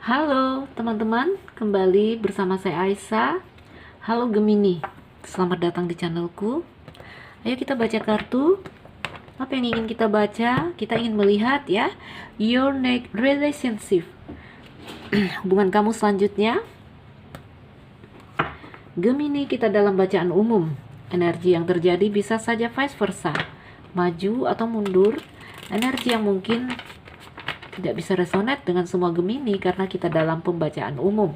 Halo teman-teman, kembali bersama saya Aisyah. Halo Gemini, selamat datang di channelku. Ayo kita baca kartu. Apa yang ingin kita baca? Kita ingin melihat ya, your next relationship. Hubungan kamu selanjutnya. Gemini, kita dalam bacaan umum. Energi yang terjadi bisa saja vice versa, maju atau mundur. Energi yang mungkin tidak bisa resonate dengan semua Gemini karena kita dalam pembacaan umum.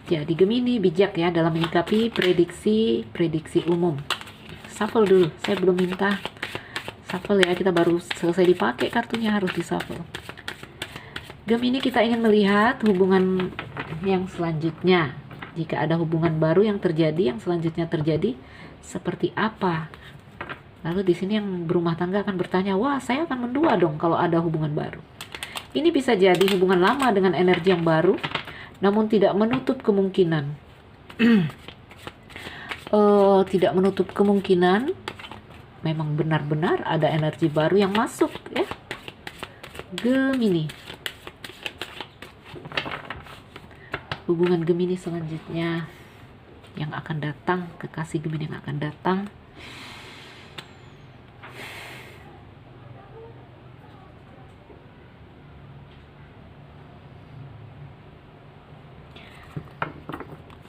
Jadi Gemini bijak ya dalam menyikapi prediksi umum. Shuffle dulu, saya belum minta shuffle ya, kita baru selesai dipakai kartunya, harus di shuffle. Gemini, kita ingin melihat hubungan yang selanjutnya. Jika ada hubungan baru yang terjadi, yang selanjutnya terjadi seperti apa? Lalu di sini yang berumah tangga akan bertanya, wah saya akan mendua dong kalau ada hubungan baru. Ini bisa jadi hubungan lama dengan energi yang baru, namun tidak menutup kemungkinan. Tidak menutup kemungkinan, memang benar-benar ada energi baru yang masuk ya. Gemini. Hubungan Gemini selanjutnya yang akan datang, kekasih Gemini yang akan datang.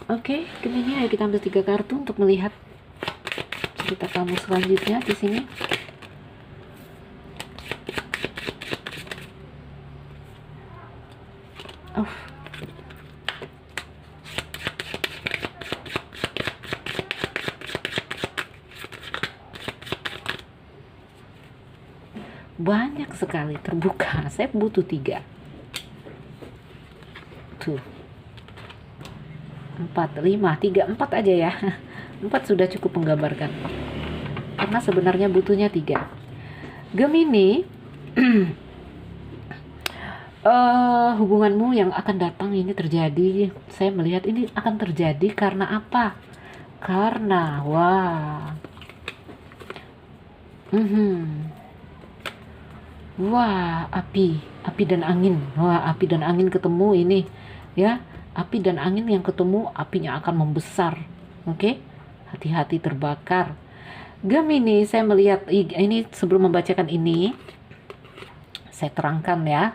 Oke, Gemini, ayo kita ambil 3 kartu untuk melihat cerita kamu selanjutnya di sini. Banyak sekali terbuka. Saya butuh 3. Tuh. 4, 5, 3, 4 aja ya. 4 sudah cukup menggambarkan. Karena sebenarnya butuhnya 3. Gemini, hubunganmu yang akan datang ini terjadi. Saya melihat ini akan terjadi karena apa? Karena api dan angin. Api dan angin ketemu ini ya. Api dan angin yang ketemu, apinya akan membesar. Oke? Hati-hati terbakar. Gemini, saya melihat ini sebelum membacakan ini, saya terangkan ya,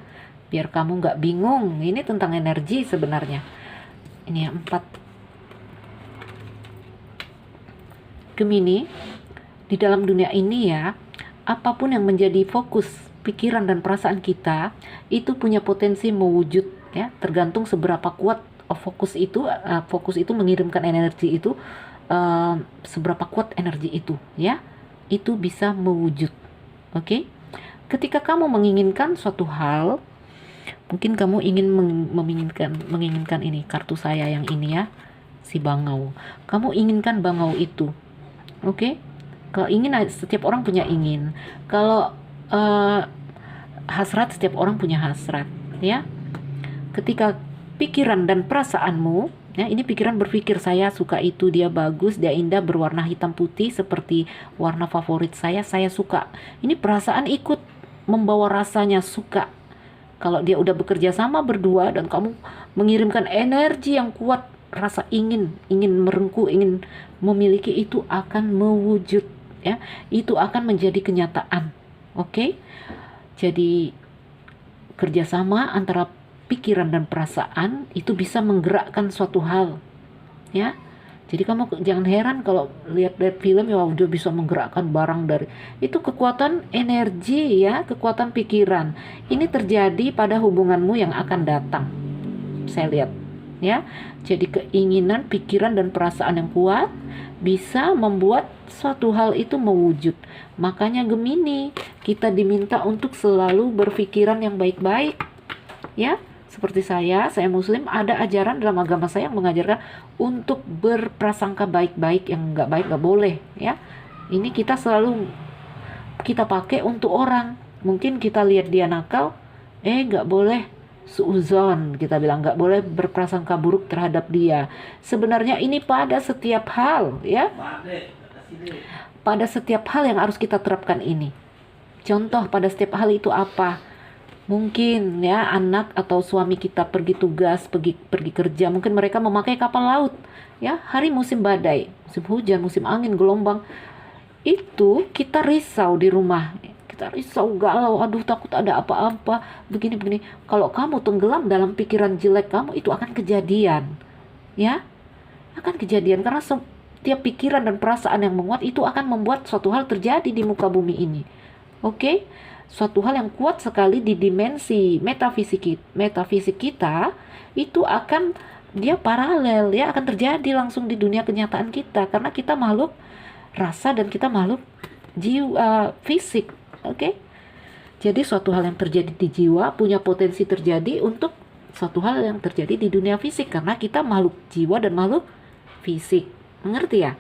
biar kamu nggak bingung. Ini tentang energi sebenarnya. Ini 4. Gemini, di dalam dunia ini ya, apapun yang menjadi fokus pikiran dan perasaan kita, itu punya potensi mewujud ya, tergantung seberapa kuat fokus itu mengirimkan energi itu, seberapa kuat energi itu ya, itu bisa mewujud. Oke? Ketika kamu menginginkan suatu hal, mungkin kamu ingin menginginkan ini, kartu saya yang ini ya, si bangau. Kamu inginkan bangau itu. Oke? Kalau ingin, setiap orang punya ingin. Kalau hasrat, setiap orang punya hasrat ya. Ketika pikiran dan perasaanmu ya, ini pikiran berpikir, saya suka itu, dia bagus, dia indah, berwarna hitam putih seperti warna favorit saya suka. Ini perasaan ikut membawa rasanya suka. Kalau dia udah bekerja sama berdua dan kamu mengirimkan energi yang kuat, rasa ingin merengkuh, ingin memiliki, itu akan mewujud ya. Itu akan menjadi kenyataan. Oke? Jadi kerjasama antara pikiran dan perasaan itu bisa menggerakkan suatu hal ya. Jadi kamu jangan heran kalau lihat film ya, dia bisa menggerakkan barang dari itu, kekuatan energi ya, kekuatan pikiran. Ini terjadi pada hubunganmu yang akan datang, saya lihat ya. Jadi keinginan, pikiran dan perasaan yang kuat bisa membuat suatu hal itu mewujud. Makanya Gemini, kita diminta untuk selalu berpikiran yang baik-baik ya. Seperti saya Muslim, ada ajaran dalam agama saya yang mengajarkan untuk berprasangka baik-baik, yang nggak baik nggak boleh ya. Ini kita selalu kita pakai untuk orang. Mungkin kita lihat dia nakal, nggak boleh suuzon, kita bilang nggak boleh berprasangka buruk terhadap dia. Sebenarnya ini pada setiap hal ya. Pada setiap hal yang harus kita terapkan ini. Contoh pada setiap hal itu apa? Mungkin ya anak atau suami kita pergi tugas, pergi kerja, mungkin mereka memakai kapal laut. Ya, hari musim badai, musim hujan, musim angin, gelombang, itu kita risau di rumah. Kita risau, galau, aduh takut ada apa-apa, begini-begini. Kalau kamu tenggelam dalam pikiran jelek kamu, itu akan kejadian. Ya, akan kejadian karena setiap pikiran dan perasaan yang menguat itu akan membuat suatu hal terjadi di muka bumi ini. Oke? Suatu hal yang kuat sekali di dimensi metafisik kita itu akan dia paralel ya, akan terjadi langsung di dunia kenyataan kita karena kita makhluk rasa dan kita makhluk jiwa fisik. Oke? Jadi suatu hal yang terjadi di jiwa punya potensi terjadi untuk suatu hal yang terjadi di dunia fisik karena kita makhluk jiwa dan makhluk fisik. Mengerti ya?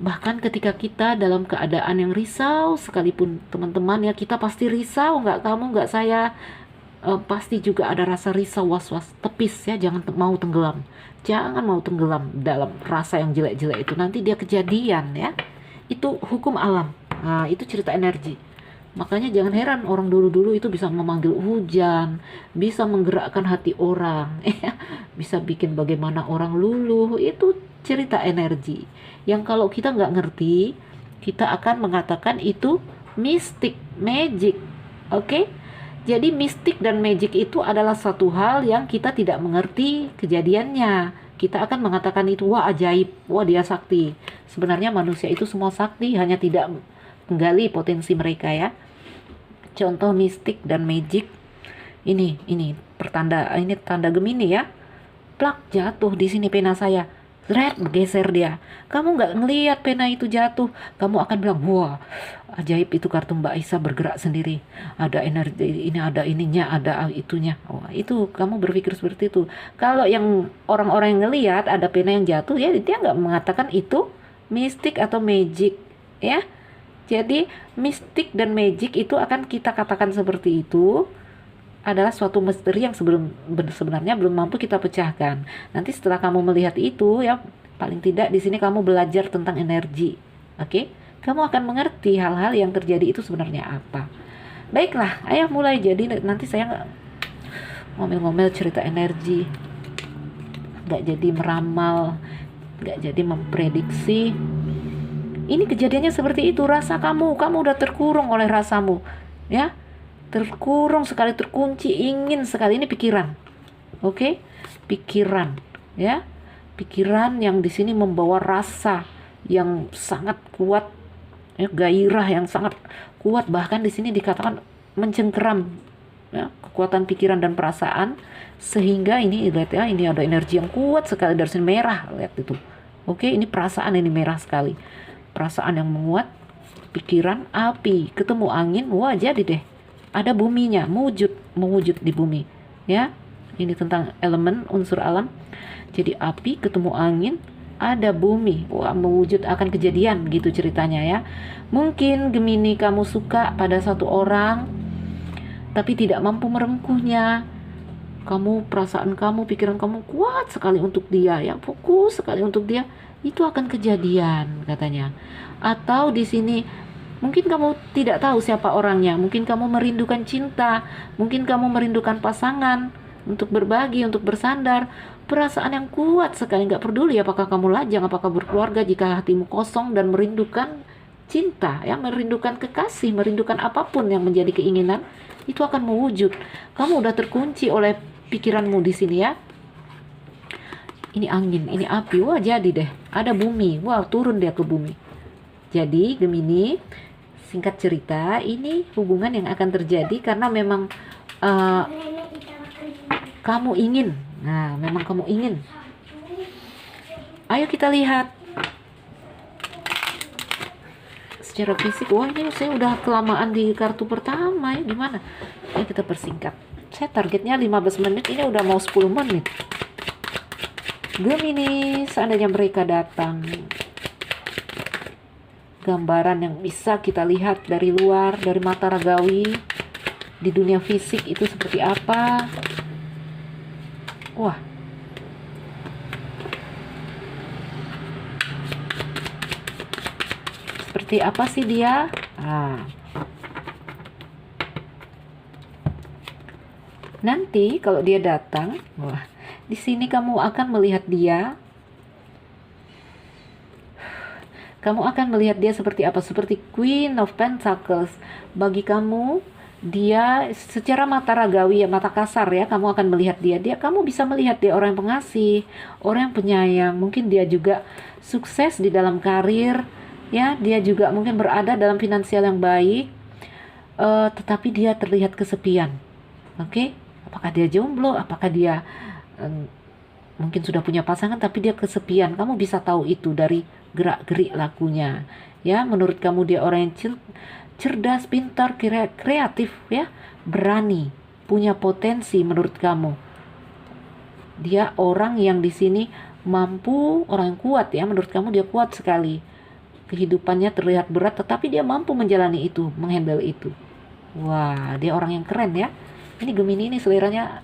Bahkan ketika kita dalam keadaan yang risau sekalipun teman-teman ya, kita pasti risau, nggak kamu nggak saya, pasti juga ada rasa risau, was-was, tepis ya, jangan mau tenggelam, jangan mau tenggelam dalam rasa yang jelek-jelek itu, nanti dia kejadian ya, itu hukum alam. Nah, itu cerita energi. Makanya jangan heran orang dulu-dulu itu bisa memanggil hujan, bisa menggerakkan hati orang, bisa bikin bagaimana orang luluh, itu cerita energi. Yang kalau kita nggak ngerti, kita akan mengatakan itu mistik, magic. Oke? Jadi mistik dan magic itu adalah satu hal yang kita tidak mengerti kejadiannya. Kita akan mengatakan itu, wah ajaib, wah dia sakti. Sebenarnya manusia itu semua sakti, hanya tidak menggali potensi mereka ya. Contoh mistik dan magic. Ini pertanda, ini tanda Gemini ya. Plak, jatuh di sini pena saya. Red, bergeser dia. Kamu nggak ngelihat pena itu jatuh, kamu akan bilang, wah ajaib, itu kartu Mbak Isa bergerak sendiri, ada energi ini, ada ininya, ada itunya. Wah, itu kamu berpikir seperti itu. Kalau yang orang-orang yang ngelihat ada pena yang jatuh ya, dia nggak mengatakan itu mistik atau magic ya. Jadi mistik dan magic itu akan kita katakan seperti itu adalah suatu misteri yang sebenarnya belum mampu kita pecahkan. Nanti setelah kamu melihat itu ya, paling tidak di sini kamu belajar tentang energi. Oke? Kamu akan mengerti hal-hal yang terjadi itu sebenarnya apa. Baiklah, ayo mulai. Jadi nanti saya ngomel-ngomel cerita energi, nggak jadi meramal, nggak jadi memprediksi. Ini kejadiannya seperti itu. Rasa kamu udah terkurung oleh rasamu ya, terkurung sekali, terkunci, ingin sekali. Ini pikiran. Oke? Pikiran ya. Pikiran yang di sini membawa rasa yang sangat kuat ya, gairah yang sangat kuat, bahkan di sini dikatakan mencengkeram ya, kekuatan pikiran dan perasaan, sehingga ini lihat ya, ini ada energi yang kuat sekali dari sini, merah, lihat itu. Oke, ini perasaan, ini merah sekali. Perasaan yang menguat, pikiran, api, ketemu angin, wah jadi deh. Ada buminya, mewujud di bumi ya. Ini tentang elemen unsur alam. Jadi api ketemu angin, ada bumi, wah mewujud, akan kejadian gitu ceritanya ya. Mungkin Gemini kamu suka pada satu orang tapi tidak mampu merengkuhnya. Kamu, perasaan kamu, pikiran kamu kuat sekali untuk dia ya, fokus sekali untuk dia, itu akan kejadian katanya. Atau di sini mungkin kamu tidak tahu siapa orangnya, mungkin kamu merindukan cinta, mungkin kamu merindukan pasangan untuk berbagi, untuk bersandar. Perasaan yang kuat sekali, nggak peduli apakah kamu lajang, apakah berkeluarga, jika hatimu kosong dan merindukan cinta, ya, merindukan kekasih, merindukan apapun yang menjadi keinginan, itu akan mewujud. Kamu udah terkunci oleh pikiranmu di sini ya. Ini angin, ini api, wah jadi deh. Ada bumi, wah turun dia ke bumi. Jadi Gemini, singkat cerita, ini hubungan yang akan terjadi karena memang kamu ingin. Nah, memang kamu ingin. Ayo kita lihat secara fisik. Wah, ini saya udah kelamaan di kartu pertama ya, gimana? Ayo kita persingkat. Saya targetnya 15 menit, ini udah mau 10 menit. Gemini, seandainya mereka datang, gambaran yang bisa kita lihat dari luar, dari mata ragawi, di dunia fisik itu seperti apa? Wah, seperti apa sih dia? Nanti kalau dia datang, wah, di sini kamu akan melihat dia. Kamu akan melihat dia seperti apa? Seperti Queen of Pentacles. Bagi kamu, dia secara mata ragawi ya, mata kasar ya, kamu akan melihat dia. Kamu bisa melihat dia orang yang pengasih, orang yang penyayang. Mungkin dia juga sukses di dalam karir, ya. Dia juga mungkin berada dalam finansial yang baik, tetapi dia terlihat kesepian. Oke? Apakah dia jomblo? Apakah dia mungkin sudah punya pasangan tapi dia kesepian? Kamu bisa tahu itu dari gerak-gerik lakunya. Ya, menurut kamu dia orang yang cerdas, pintar, kreatif, ya, berani, punya potensi menurut kamu. Dia orang yang di sini mampu, orang yang kuat ya, menurut kamu dia kuat sekali. Kehidupannya terlihat berat tetapi dia mampu menjalani itu, menghandle itu. Wah, dia orang yang keren ya. Ini Gemini ini seleranya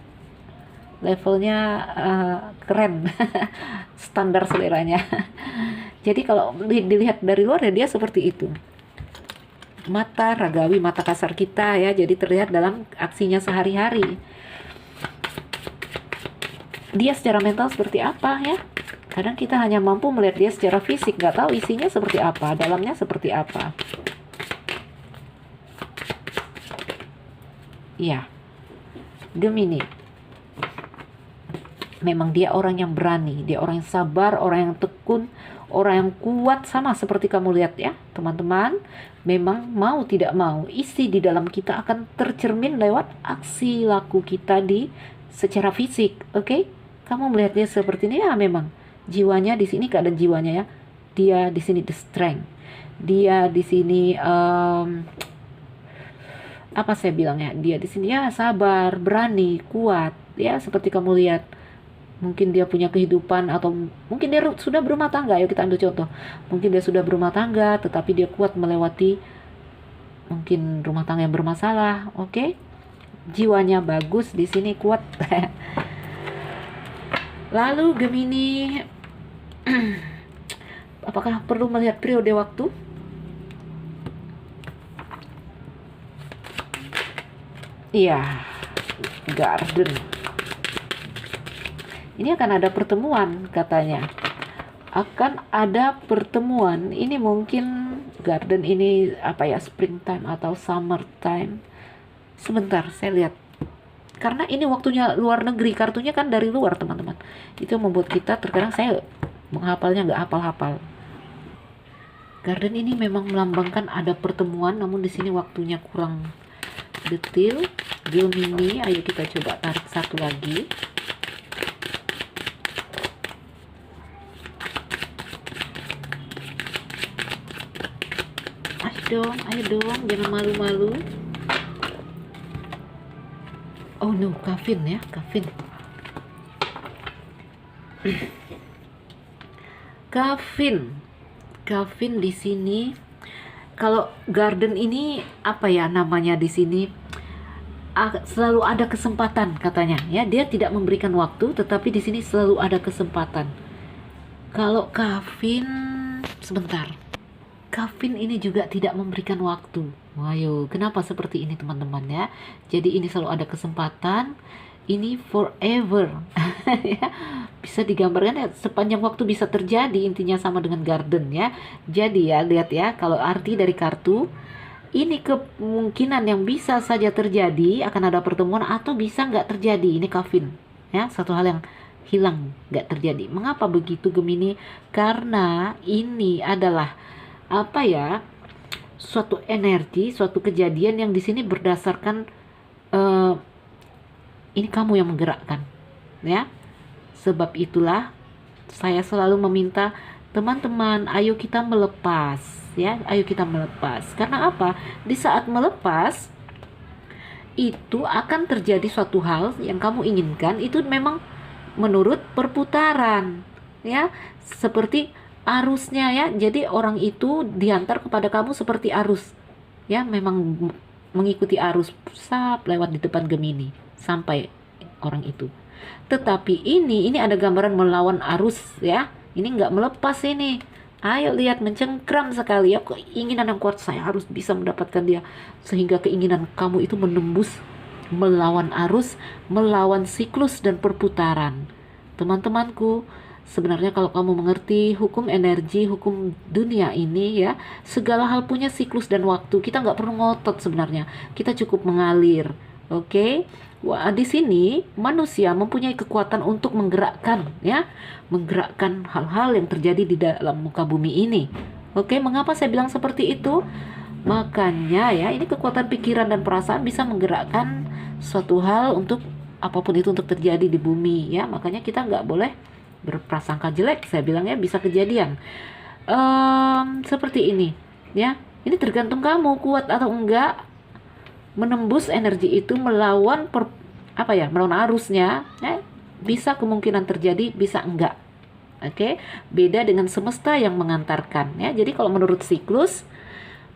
levelnya keren. Standar seleranya. Jadi kalau dilihat dari luar ya dia seperti itu. Mata ragawi, mata kasar kita ya, jadi terlihat dalam aksinya sehari-hari. Dia secara mental seperti apa ya? Kadang kita hanya mampu melihat dia secara fisik, nggak tahu isinya seperti apa, dalamnya seperti apa. Iya, Gemini. Memang dia orang yang berani, dia orang yang sabar, orang yang tekun, orang yang kuat, sama seperti kamu lihat ya teman-teman. Memang mau tidak mau, isi di dalam kita akan tercermin lewat aksi laku kita di secara fisik. Oke? Kamu melihat dia seperti ini ya, memang jiwanya di sini, keadaan jiwanya ya. Dia di sini the strength. Dia di sini apa saya bilangnya? Dia di sini ya sabar, berani, kuat. Ya seperti kamu lihat. Mungkin dia punya kehidupan atau mungkin dia sudah berumah tangga. Ayo kita ambil contoh. Mungkin dia sudah berumah tangga tetapi dia kuat melewati mungkin rumah tangga yang bermasalah. Oke? Jiwanya bagus di sini, kuat. Lalu Gemini, apakah perlu melihat periode waktu? Iya, Garden. Ini akan ada pertemuan katanya. Akan ada pertemuan. Ini mungkin Garden ini apa ya, springtime atau summertime. Sebentar, saya lihat. Karena ini waktunya luar negeri, kartunya kan dari luar teman-teman. Itu membuat kita terkadang saya menghafalnya nggak hafal-hafal. Garden ini memang melambangkan ada pertemuan, namun di sini waktunya kurang detail. Gemini, ayo kita coba tarik satu lagi. Ayo dong, jangan malu-malu. Oh no, Kevin ya, Kevin. Kevin di sini. Kalau Garden ini apa ya namanya di sini? Selalu ada kesempatan katanya ya. Dia tidak memberikan waktu, tetapi di sini selalu ada kesempatan. Kalau Kevin, sebentar. Kevin ini juga tidak memberikan waktu. Wayo, kenapa seperti ini teman-teman ya? Jadi ini selalu ada kesempatan. Ini forever. Ya, bisa digambarkan ya, sepanjang waktu bisa terjadi, intinya sama dengan Garden ya. Jadi ya, lihat ya, kalau arti dari kartu, ini kemungkinan yang bisa saja terjadi, akan ada pertemuan atau bisa nggak terjadi. Ini Kevin ya, satu hal yang hilang, nggak terjadi. Mengapa begitu Gemini? Karena ini adalah apa ya, suatu energi, suatu kejadian yang di sini berdasarkan ini kamu yang menggerakkan ya. Sebab itulah saya selalu meminta teman-teman, ayo kita melepas ya, ayo kita melepas. Karena apa? Di saat melepas itu akan terjadi suatu hal yang kamu inginkan, itu memang menurut perputaran ya, seperti arusnya ya. Jadi orang itu diantar kepada kamu seperti arus ya, memang mengikuti arus, lewat di depan Gemini sampai orang itu. Tetapi ini ada gambaran melawan arus ya. Ini nggak melepas ini. Ayo lihat, mencengkram sekali ya, keinginan yang kuat, saya harus bisa mendapatkan dia, sehingga keinginan kamu itu menembus melawan arus, melawan siklus dan perputaran. Teman-temanku, sebenarnya kalau kamu mengerti hukum energi, hukum dunia ini ya, segala hal punya siklus dan waktu. Kita nggak perlu ngotot sebenarnya. Kita cukup mengalir. Oke? Wah, di sini manusia mempunyai kekuatan untuk menggerakkan ya, menggerakkan hal-hal yang terjadi di dalam muka bumi ini. Oke, mengapa saya bilang seperti itu? Makanya ya, ini kekuatan pikiran dan perasaan bisa menggerakkan suatu hal untuk apapun itu untuk terjadi di bumi ya. Makanya kita nggak boleh berprasangka jelek. Saya bilang ya, bisa kejadian seperti ini ya. Ini tergantung kamu kuat atau enggak menembus energi itu, melawan melawan arusnya ya. Bisa kemungkinan terjadi, bisa enggak. Oke, beda dengan semesta yang mengantarkan ya. Jadi kalau menurut siklus,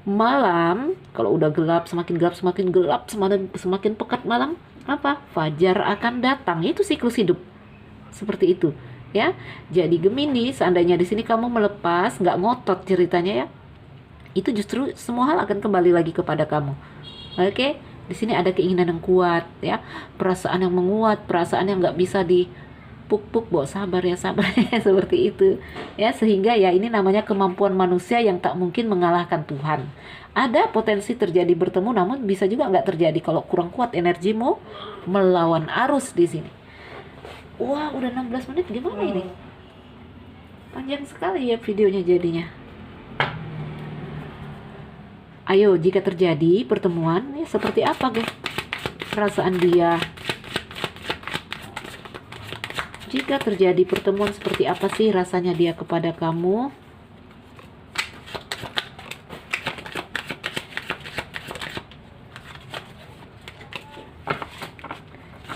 malam kalau udah gelap, semakin gelap, semakin pekat malam, fajar akan datang. Itu siklus hidup seperti itu ya. Jadi Gemini, seandainya di sini kamu melepas, nggak ngotot ceritanya ya, itu justru semua hal akan kembali lagi kepada kamu. Oke, di sini ada keinginan yang kuat ya, perasaan yang menguat, perasaan yang nggak bisa dipuk-puk, sabar ya seperti itu ya. Sehingga ya, ini namanya kemampuan manusia yang tak mungkin mengalahkan Tuhan. Ada potensi terjadi bertemu, namun bisa juga nggak terjadi kalau kurang kuat energimu melawan arus di sini. Wah, udah 16 menit, gimana ini? Panjang sekali ya videonya jadinya. Ayo, jika terjadi pertemuan ya, seperti apa guys perasaan dia? Jika terjadi pertemuan, seperti apa sih rasanya dia kepada kamu?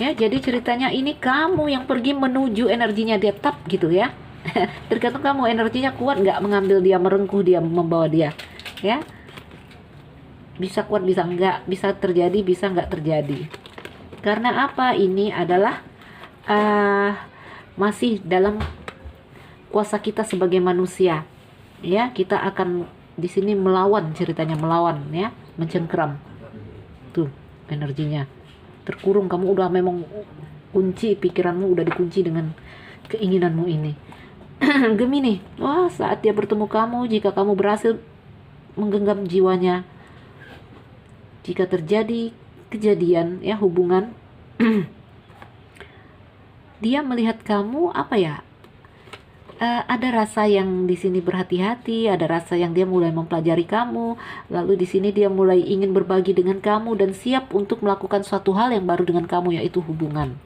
Ya, jadi ceritanya ini kamu yang pergi menuju energinya dia, tap gitu ya. Tergantung kamu, energinya kuat nggak mengambil dia, merengkuh dia, membawa dia ya. Bisa kuat, bisa enggak, bisa terjadi, bisa enggak terjadi. Karena apa? Ini adalah masih dalam kuasa kita sebagai manusia. Ya, kita akan di sini melawan, ceritanya melawan ya, mencengkeram. Tuh, energinya terkurung, kamu udah memang kunci, pikiranmu udah dikunci dengan keinginanmu ini. Gemini, wah, saat dia bertemu kamu, jika kamu berhasil menggenggam jiwanya, jika terjadi kejadian ya, hubungan, dia melihat kamu ada rasa yang di sini berhati-hati, ada rasa yang dia mulai mempelajari kamu, lalu di sini dia mulai ingin berbagi dengan kamu dan siap untuk melakukan suatu hal yang baru dengan kamu, yaitu hubungan.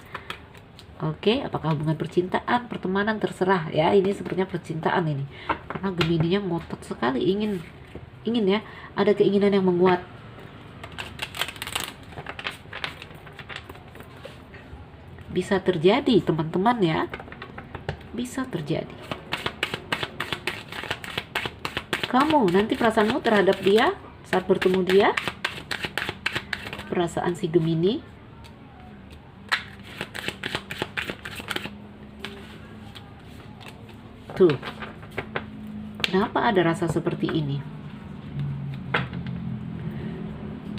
Oke, apakah hubungan percintaan, pertemanan, terserah ya. Ini sepertinya percintaan ini, karena Gemininya ngotot sekali, ingin ya, ada keinginan yang menguat. Bisa terjadi teman-teman ya, bisa terjadi. Kamu nanti perasaanmu terhadap dia saat bertemu dia, perasaan si Gemini, tuh, kenapa ada rasa seperti ini?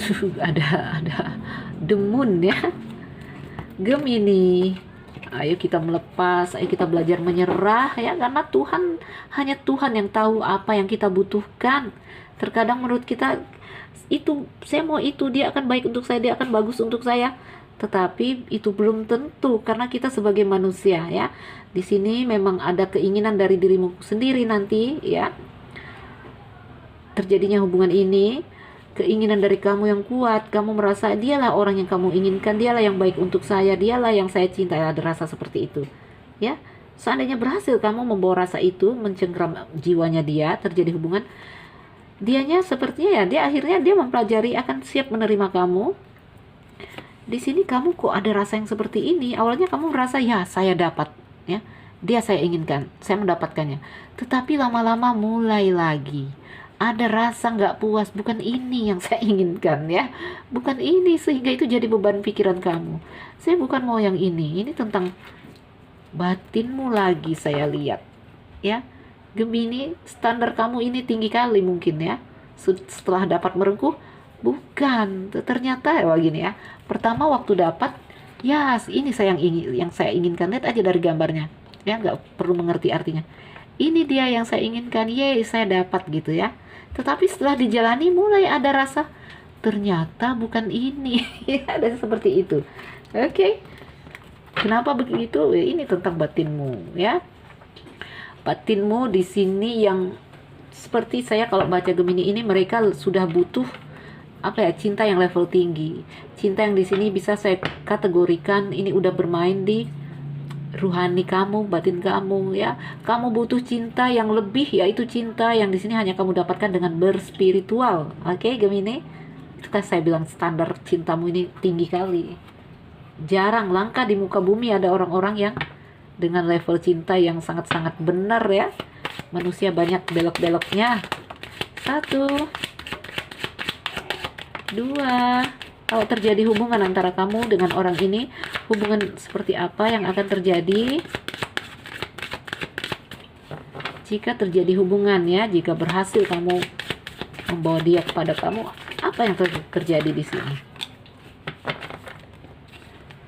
Tuh, ada the moon ya. Gemini, ayo kita melepas, ayo kita belajar menyerah ya, karena hanya Tuhan yang tahu apa yang kita butuhkan. Terkadang menurut kita itu, saya mau itu, dia akan baik untuk saya, dia akan bagus untuk saya, tetapi itu belum tentu, karena kita sebagai manusia ya. Di sini memang ada keinginan dari dirimu sendiri nanti ya, terjadinya hubungan ini, keinginan dari kamu yang kuat, kamu merasa dialah orang yang kamu inginkan, dialah yang baik untuk saya, dialah yang saya cintai, ada rasa seperti itu ya. Seandainya berhasil kamu membawa rasa itu, mencengkeram jiwanya dia, terjadi hubungan, dianya sepertinya ya, dia akhirnya dia mempelajari, akan siap menerima kamu. Di sini kamu kok ada rasa yang seperti ini. Awalnya kamu merasa ya, saya dapat ya, dia saya inginkan, saya mendapatkannya, tetapi lama-lama mulai lagi ada rasa nggak puas, bukan ini yang saya inginkan ya, bukan ini, sehingga itu jadi beban pikiran kamu. Saya bukan mau yang ini tentang batinmu lagi saya lihat ya. Gemini, standar kamu ini tinggi kali mungkin ya. Setelah dapat merengkuh, Bukan, ternyata wah gini ya. Pertama waktu dapat, ya ini saya yang saya inginkan. Lihat aja dari gambarnya. Ya, nggak perlu mengerti artinya. Ini dia yang saya inginkan, yeay saya dapat gitu ya. Tetapi setelah dijalani mulai ada rasa, ternyata bukan ini. Ya, ada seperti itu. Oke. Kenapa begitu? Ya, ini tentang batinmu ya. Batinmu di sini yang seperti saya kalau baca Gemini ini, mereka sudah butuh apa ya, cinta yang level tinggi. Cinta yang di sini bisa saya kategorikan ini udah bermain di ruhani kamu, batin kamu ya. Kamu butuh cinta yang lebih, yaitu cinta yang di sini hanya kamu dapatkan dengan berspiritual. Oke, Gemini. Itu kan saya bilang standar cintamu ini tinggi kali. Jarang, langka di muka bumi ada orang-orang yang dengan level cinta yang sangat-sangat benar ya. Manusia banyak belok-beloknya. 1, 2. Kalau terjadi hubungan antara kamu dengan orang ini, hubungan seperti apa yang akan terjadi? Jika terjadi hubungan ya, jika berhasil kamu membawa dia kepada kamu, apa yang terjadi di sini?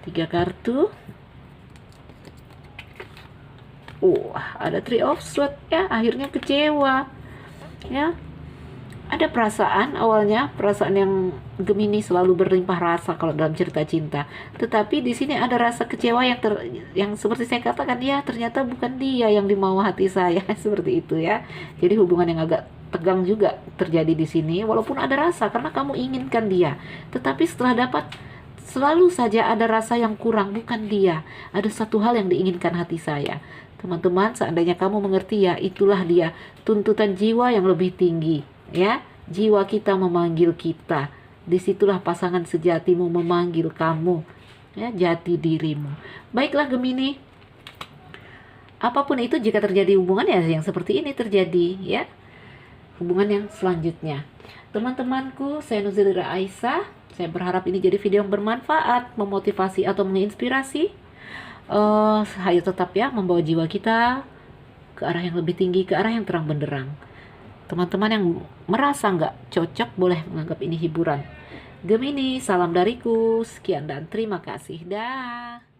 3 kartu. Ada Three of Swords ya, akhirnya kecewa. Ya. Ada perasaan awalnya, perasaan yang Gemini selalu berlimpah rasa kalau dalam cerita cinta. Tetapi di sini ada rasa kecewa yang seperti saya katakan, ya ternyata bukan dia yang dimau hati saya. Seperti itu ya. Jadi hubungan yang agak tegang juga terjadi di sini, walaupun ada rasa karena kamu inginkan dia. Tetapi setelah dapat, selalu saja ada rasa yang kurang, bukan dia. Ada satu hal yang diinginkan hati saya. Teman-teman, seandainya kamu mengerti ya, itulah dia tuntutan jiwa yang lebih tinggi. Ya, jiwa kita memanggil kita. Disitulah pasangan sejatimu memanggil kamu. Ya, jati dirimu. Baiklah Gemini. Apapun itu, jika terjadi hubungan ya yang seperti ini terjadi ya. Hubungan yang selanjutnya. Teman-temanku, saya Nuzulira Aisyah. Saya berharap ini jadi video yang bermanfaat, memotivasi atau menginspirasi. Ayo tetap ya membawa jiwa kita ke arah yang lebih tinggi, ke arah yang terang benderang. Teman-teman yang merasa nggak cocok boleh menganggap ini hiburan. Gemini, salam dariku, sekian dan terima kasih. Dah.